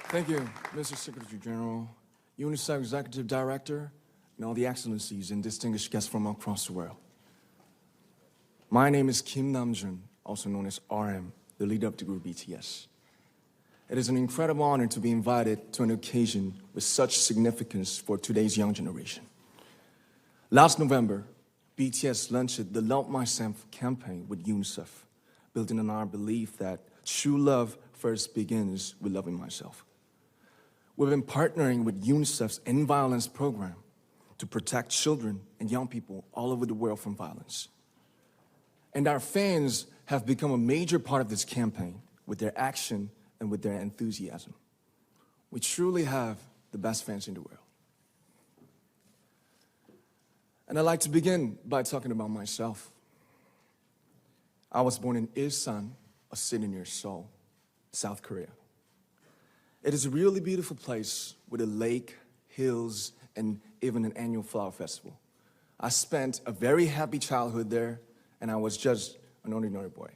Thank you, Mr. Secretary General, UNICEF Executive Director, and all the excellencies and distinguished guests from across the world. My name is Kim Namjoon, also known as RM, the leader of the group BTS. It is an incredible honor to be invited to an occasion with such significance for today's young generation. Last November, BTS launched the Love Myself campaign with UNICEF, building on our belief that true love first begins with loving myself. We've been partnering with UNICEF's End Violence program to protect children and young people all over the world from violence. And our fans have become a major part of this campaign with their action and with their enthusiasm. We truly have the best fans in the world. And I'd like to begin by talking about myself. I was born in Ilsan, a city near Seoul, South Korea. It is a really beautiful place with a lake, hills, and even an annual flower festival. I spent a very happy childhood there, and I was just an ordinary boy.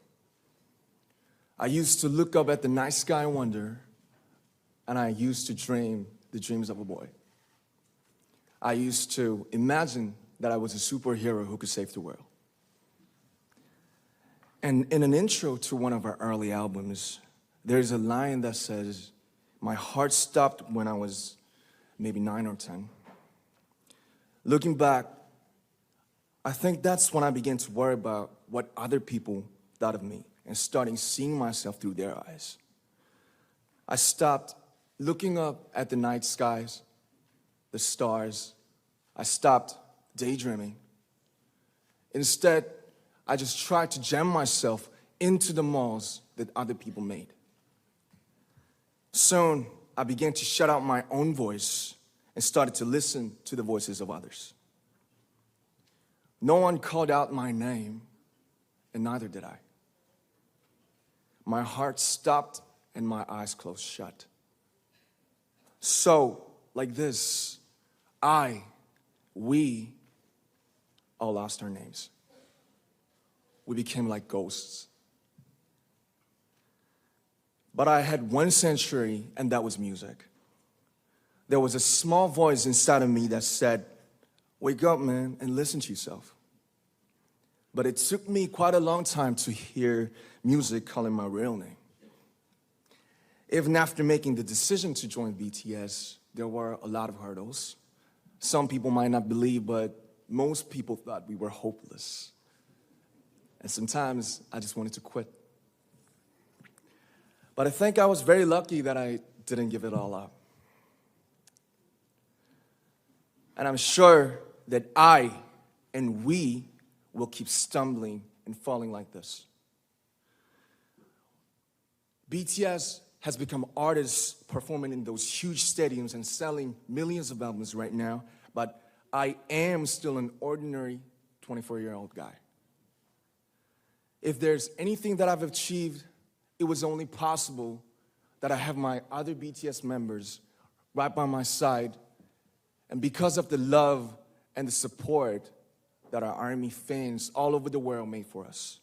I used to look up at the night sky and wonder, and I used to dream the dreams of a boy. I used to imagine that I was a superhero who could save the world. And in an intro to one of our early albums, there's a line that says, "My heart stopped when I was maybe 9 or 10. Looking back, I think that's when I began to worry about what other people thought of me and starting seeing myself through their eyes. I stopped looking up at the night skies, the stars. I stopped daydreaming. Instead, I just tried to jam myself into the malls that other people made. Soon, I began to shut out my own voice and started to listen to the voices of others. No one called out my name, and neither did I. My heart stopped and my eyes closed shut. So, like this, we all lost our names. We became like ghosts. But I had one sanctuary, and that was music. There was a small voice inside of me that said, "Wake up, man, and listen to yourself." But it took me quite a long time to hear music calling my real name. Even after making the decision to join BTS, there were a lot of hurdles. Some people might not believe, but most people thought we were hopeless. And sometimes I just wanted to quit. But I think I was very lucky that I didn't give it all up. And I'm sure that I and we will keep stumbling and falling like this. BTS has become artists performing in those huge stadiums and selling millions of albums right now, but I am still an ordinary 24-year-old guy. If there's anything that I've achieved, it was only possible that I have my other BTS members right by my side, and because of the love and the support that our ARMY fans all over the world made for us.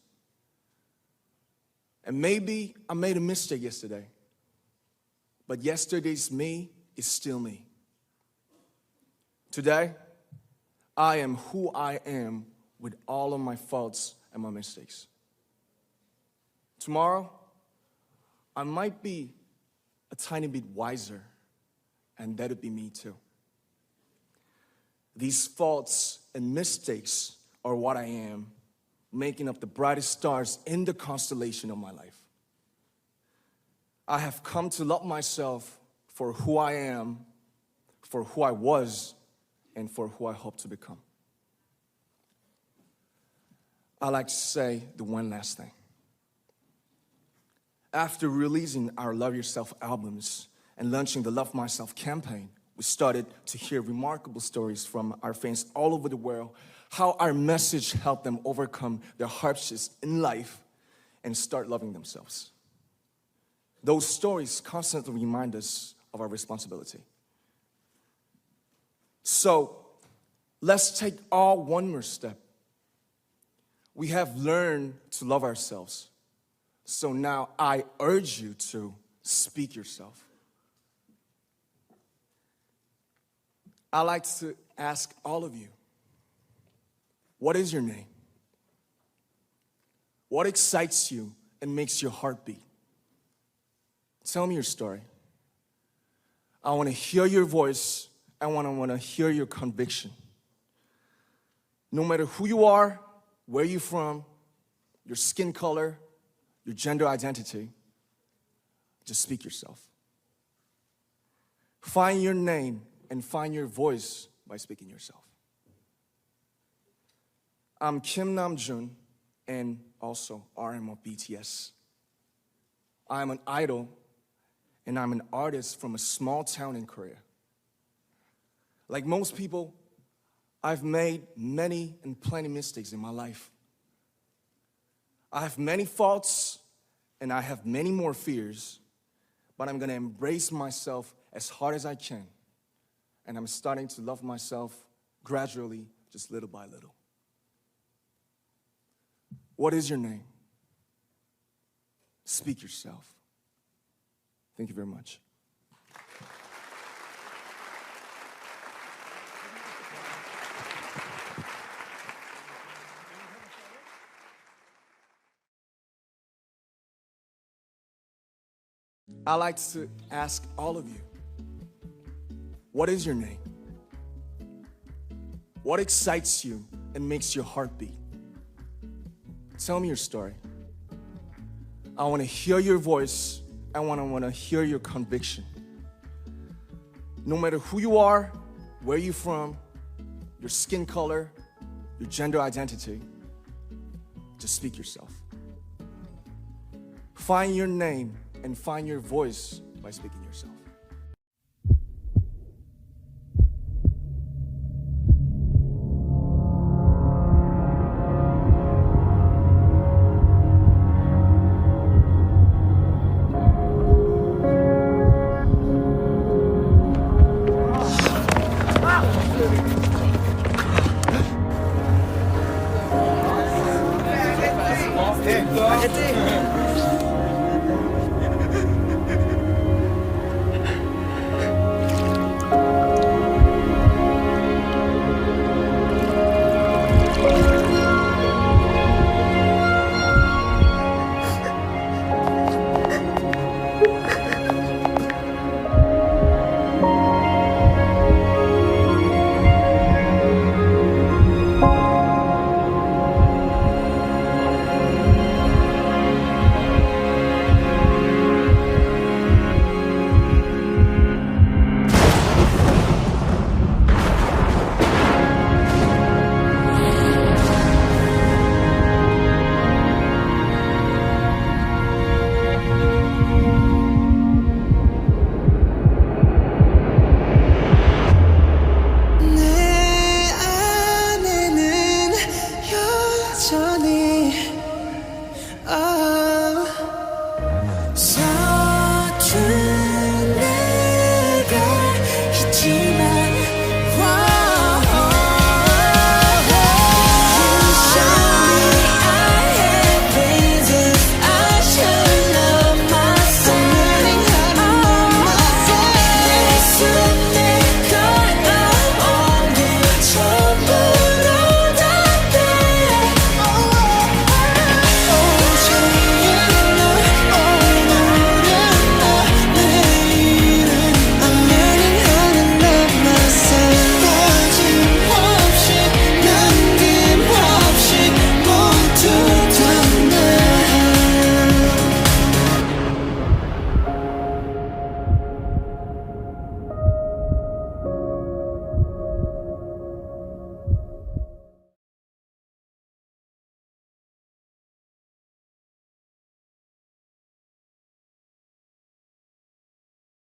And maybe I made a mistake yesterday, but yesterday's me is still me. Today, I am who I am with all of my faults and my mistakes. Tomorrow, I might be a tiny bit wiser, and that'd be me too. These faults and mistakes are what I am, making up the brightest stars in the constellation of my life. I have come to love myself for who I am, for who I was, and for who I hope to become. I'd like to say the one last thing. After releasing our Love Yourself albums and launching the Love Myself campaign, we started to hear remarkable stories from our fans all over the world, how our message helped them overcome their hardships in life and start loving themselves. Those stories constantly remind us of our responsibility. So, let's take all one more step. We have learned to love ourselves. So now I urge you to speak yourself. I like to ask all of you, what is your name? What excites you and makes your heart beat? Tell me your story. I want to hear your voice. I want to hear your conviction. No matter who you are, where you're from, your skin color, your gender identity, just speak yourself. Find your name and find your voice by speaking yourself. I'm Kim Namjoon and also RM of BTS. I'm an idol and I'm an artist from a small town in Korea. Like most people, I've made many and plenty mistakes in my life. I have many faults and I have many more fears, but I'm gonna embrace myself as hard as I can. And I'm starting to love myself gradually, just little by little. What is your name? Speak yourself. Thank you very much. I like to ask all of you, what is your name? What excites you and makes your heart beat? Tell me your story. I want to hear your voice. I want to hear your conviction. No matter who you are, where you're from, your skin color, your gender identity, just speak yourself. Find your name and find your voice by speaking yourself.